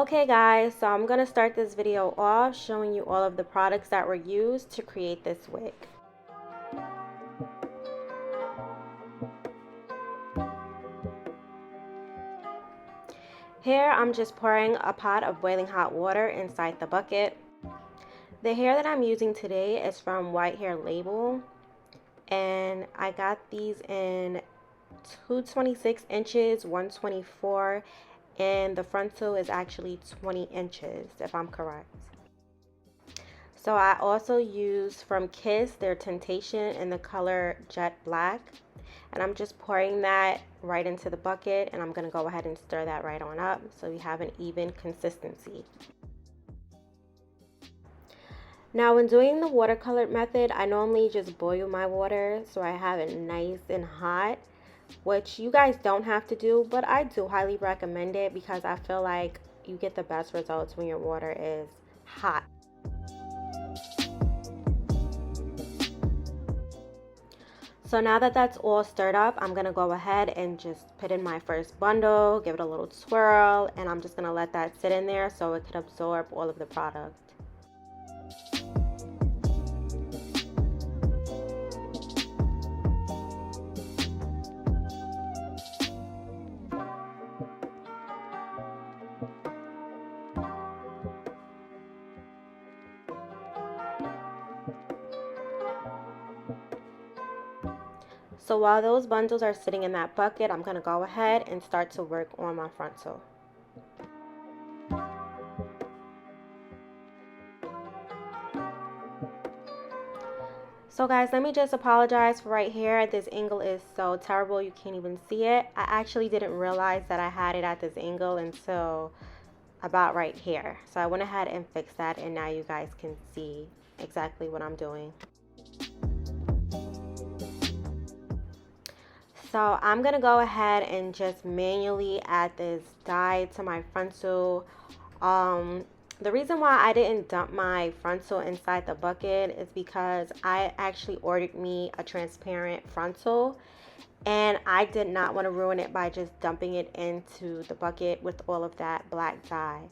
Okay guys, so I'm going to start this video off showing you all of the products that were used to create this wig. Here I'm just pouring a pot of boiling hot water inside the bucket. The hair that I'm using today is from WhiteLabel, and I got these in 226 inches, 124, and the frontal is actually 20 inches if I'm correct. So I also use from Kiss their Tintation in the color Jet Black, and I'm just pouring that right into the bucket, and I'm going to go ahead and stir that right on up so we have an even consistency. Now when doing the watercolor method, I normally just boil my water so I have it nice and hot, which you guys don't have to do, but I do highly recommend it because I feel like you get the best results when your water is hot. So now that that's all stirred up, I'm going to go ahead and just put in my first bundle, give it a little swirl, and I'm just going to let that sit in there so it could absorb all of the product. So while those bundles are sitting in that bucket, I'm going to go ahead and start to work on my frontal. So guys, let me just apologize for right here. This angle is so terrible you can't even see it. I actually didn't realize that I had it at this angle until about right here. So I went ahead and fixed that, and now you guys can see exactly what I'm doing. So I'm going to go ahead and just manually add this dye to my frontal. The reason why I didn't dump my frontal inside the bucket is because I actually ordered me a transparent frontal, and I did not want to ruin it by just dumping it into the bucket with all of that black dye.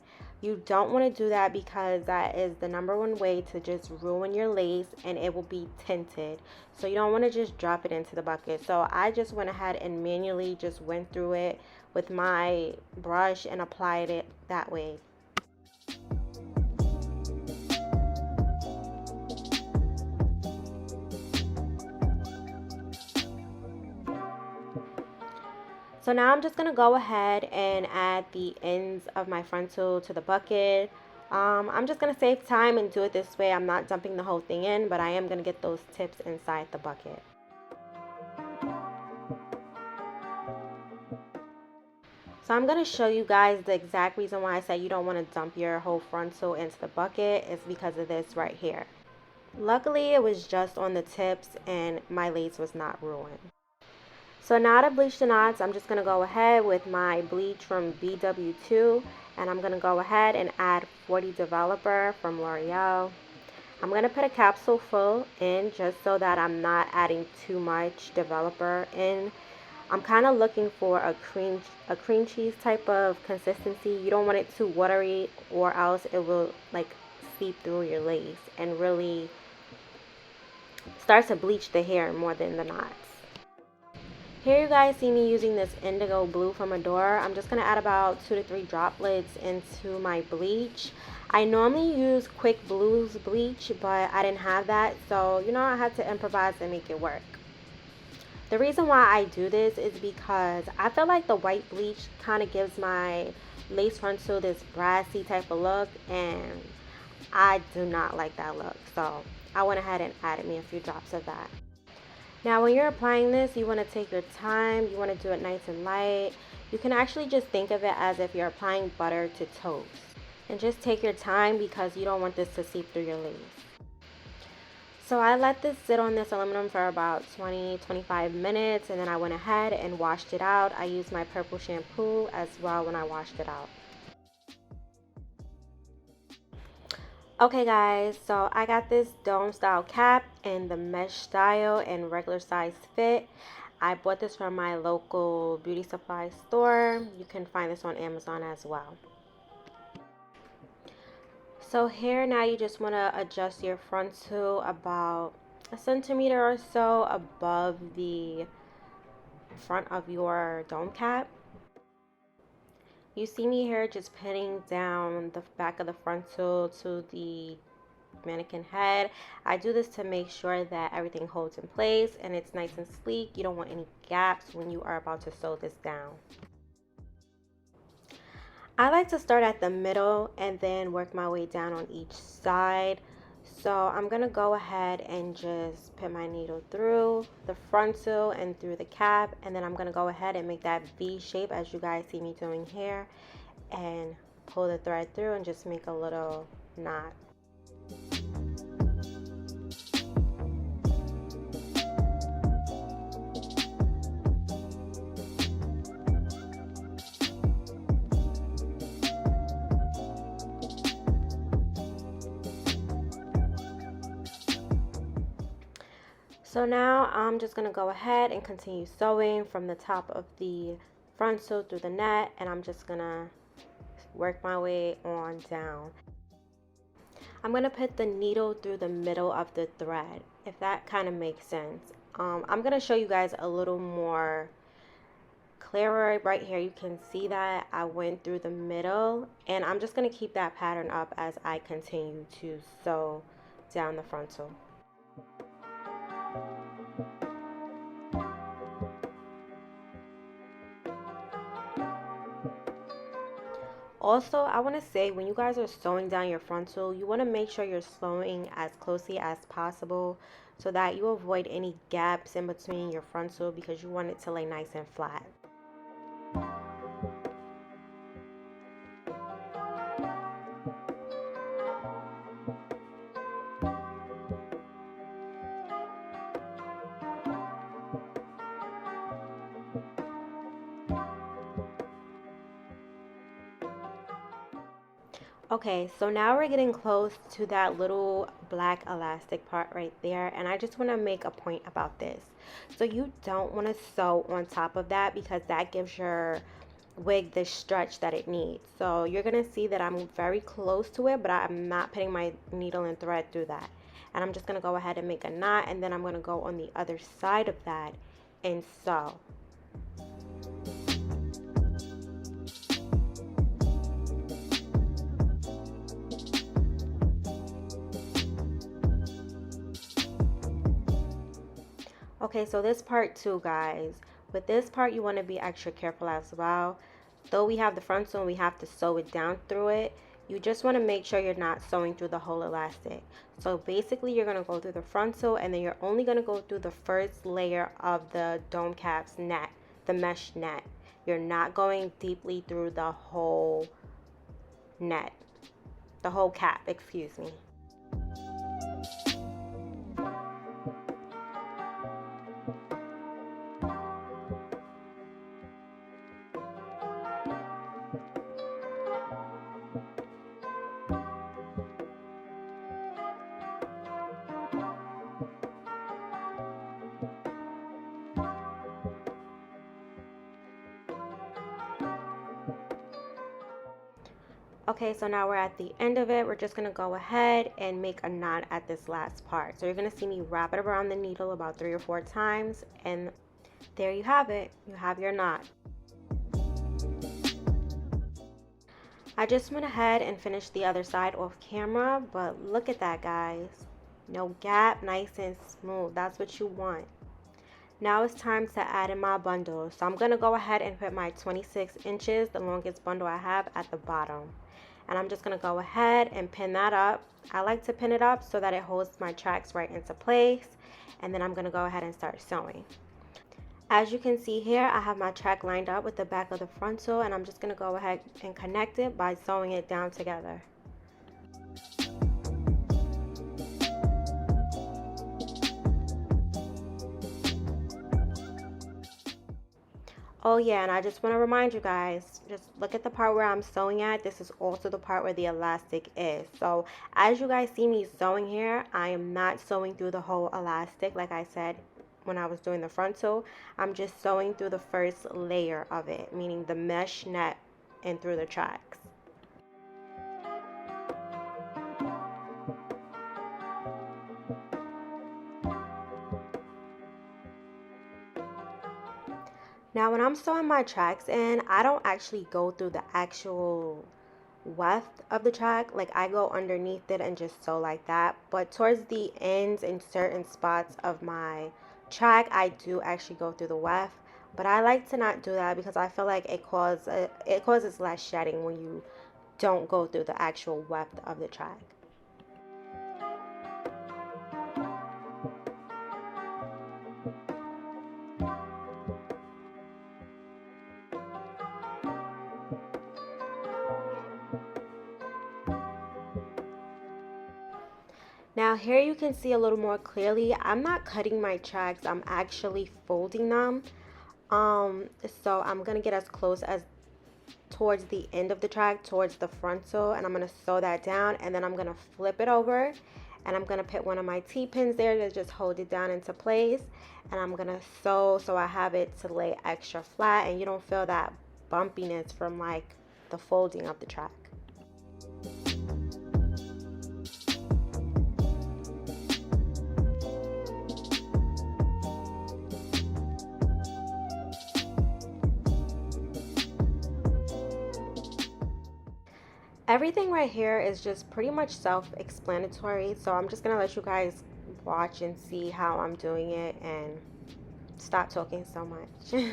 You don't want to do that because that is the #1 way to just ruin your lace, and it will be tinted. So you don't want to just drop it into the bucket. So I just went ahead and manually just went through it with my brush and applied it that way. So now I'm just going to go ahead and add the ends of my frontal to the bucket. I'm just going to save time and do it this way. I'm not dumping the whole thing in, but I am going to get those tips inside the bucket. So I'm going to show you guys the exact reason why I said you don't want to dump your whole frontal into the bucket is because of this right here. Luckily, it was just on the tips and my lace was not ruined. So now to bleach the knots, I'm just going to go ahead with my bleach from BW2, and I'm going to go ahead and add 40 Developer from L'Oreal. I'm going to put a capsule full in just so that I'm not adding too much developer in. I'm kind of looking for a cream cheese type of consistency. You don't want it too watery or else it will like seep through your lace and really start to bleach the hair more than the knots. Here you guys see me using this indigo blue from Adore. I'm just going to add about 2 to 3 droplets into my bleach. I normally use Quick Blues bleach, but I didn't have that, so you know I had to improvise and make it work. The reason why I do this is because I feel like the white bleach kind of gives my lace frontal this brassy type of look, and I do not like that look, so I went ahead and added me a few drops of that. Now when you're applying this, you want to take your time. You want to do it nice and light. You can actually just think of it as if you're applying butter to toast. And just take your time because you don't want this to seep through your lace. So I let this sit on this aluminum for about 20-25 minutes, and then I went ahead and washed it out. I used my purple shampoo as well when I washed it out. Okay guys, so I got this dome style cap in the mesh style and regular size fit. I bought this from my local beauty supply store. You can find this on Amazon as well. So here now you just want to adjust your frontal about a centimeter or so above the front of your dome cap. You see me here just pinning down the back of the frontal to the mannequin head. I do this to make sure that everything holds in place and it's nice and sleek. You don't want any gaps when you are about to sew this down. I like to start at the middle and then work my way down on each side. So I'm going to go ahead and just put my needle through the frontal and through the cap, and then I'm going to go ahead and make that V shape as you guys see me doing here, and pull the thread through and just make a little knot. So now I'm just going to go ahead and continue sewing from the top of the frontal through the net, and I'm just going to work my way on down. I'm going to put the needle through the middle of the thread, if that kind of makes sense. I'm going to show you guys a little more clearer. Right here you can see that I went through the middle, and I'm just going to keep that pattern up as I continue to sew down the frontal. Also, I want to say, when you guys are sewing down your frontal, you want to make sure you're sewing as closely as possible so that you avoid any gaps in between your frontal, because you want it to lay nice and flat. Okay, so now we're getting close to that little black elastic part right there, and I just want to make a point about this. So you don't want to sew on top of that, because that gives your wig the stretch that it needs. So you're going to see that I'm very close to it, but I'm not putting my needle and thread through that. And I'm just going to go ahead and make a knot, and then I'm going to go on the other side of that and sew. Okay, so this part too, guys. With this part, you want to be extra careful as well. Though we have the frontal and we have to sew it down through it, you just want to make sure you're not sewing through the whole elastic. So basically, you're going to go through the frontal, and then you're only going to go through the first layer of the dome cap's net, the mesh net. You're not going deeply through the whole net, the whole cap, excuse me. Okay, so now we're at the end of it. We're just going to go ahead and make a knot at this last part. So you're going to see me wrap it around the needle about 3 or 4 times, and there you have it. You have your knot. I just went ahead and finished the other side off camera, but look at that, guys. No gap, nice and smooth. That's what you want. Now it's time to add in my bundle. So I'm going to go ahead and put my 26 inches, the longest bundle I have, at the bottom. And I'm just going to go ahead and pin that up. I like to pin it up so that it holds my tracks right into place. And then I'm going to go ahead and start sewing. As you can see here, I have my track lined up with the back of the frontal, and I'm just going to go ahead and connect it by sewing it down together. Oh yeah, and I just want to remind you guys, just look at the part where I'm sewing at. This is also the part where the elastic is. So as you guys see me sewing here, I am not sewing through the whole elastic like I said when I was doing the frontal. I'm just sewing through the first layer of it, meaning the mesh net and through the tracks. Now when I'm sewing my tracks in, I don't actually go through the actual weft of the track. Like I go underneath it and just sew like that. But towards the ends and certain spots of my track, I do actually go through the weft. But I like to not do that because I feel like it causes less shedding when you don't go through the actual weft of the track. Now here you can see a little more clearly. I'm not cutting my tracks, I'm actually folding them. So I'm gonna get as close as towards the end of the track, towards the frontal, and I'm gonna sew that down, and then I'm gonna flip it over, and I'm gonna put one of my T-pins there to just hold it down into place, and I'm gonna sew so I have it to lay extra flat and you don't feel that bumpiness from like the folding of the track. Everything right here is just pretty much self-explanatory, so I'm just gonna let you guys watch and see how I'm doing it and stop talking so much.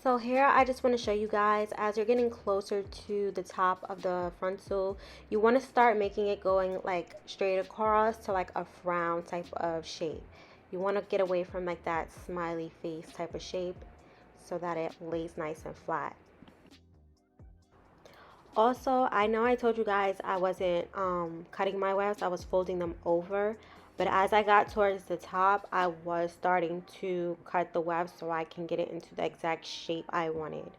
So here I just want to show you guys, as you're getting closer to the top of the frontal, you want to start making it going like straight across to like a frown type of shape. You want to get away from like that smiley face type of shape so that it lays nice and flat. Also, I know I told you guys I wasn't cutting my wefts, I was folding them over. But as I got towards the top, I was starting to cut the weft so I can get it into the exact shape I wanted.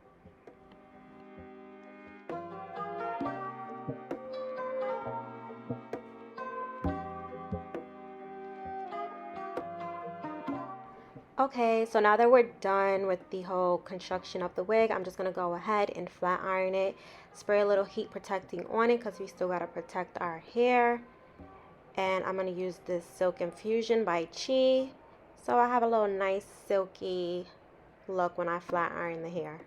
Okay, so now that we're done with the whole construction of the wig, I'm just going to go ahead and flat iron it. Spray a little heat protecting on it because we still got to protect our hair. And I'm going to use this Silk Infusion by Chi. So I have a little nice silky look when I flat iron the hair.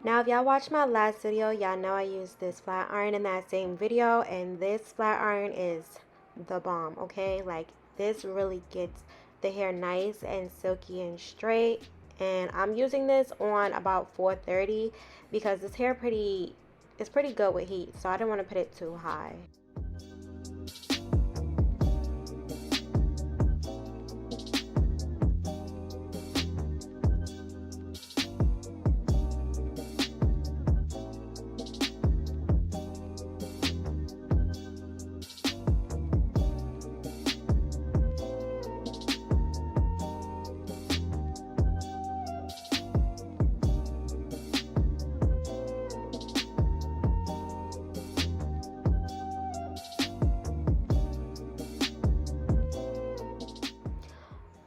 Now, if y'all watched my last video, y'all know I used this flat iron in that same video, and this flat iron is the bomb, okay? Like, this really gets the hair nice and silky and straight, and I'm using this on about 430 because this hair is pretty good with heat, so I don't want to put it too high.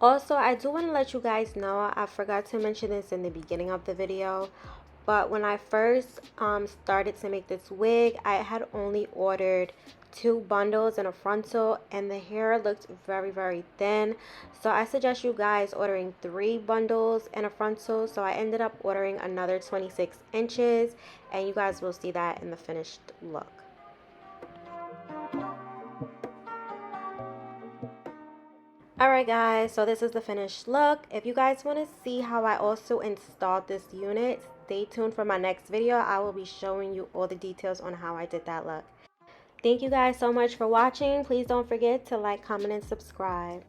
Also, I do want to let you guys know, I forgot to mention this in the beginning of the video, But when I first started to make this wig, I had only ordered 2 bundles in a frontal, and the hair looked very, very thin. So I suggest you guys ordering 3 bundles in a frontal. So I ended up ordering another 26 inches, and you guys will see that in the finished look. Alright guys, so this is the finished look. If you guys want to see how I also installed this unit, stay tuned for my next video. I will be showing you all the details on how I did that look. Thank you guys so much for watching. Please don't forget to like, comment, and subscribe.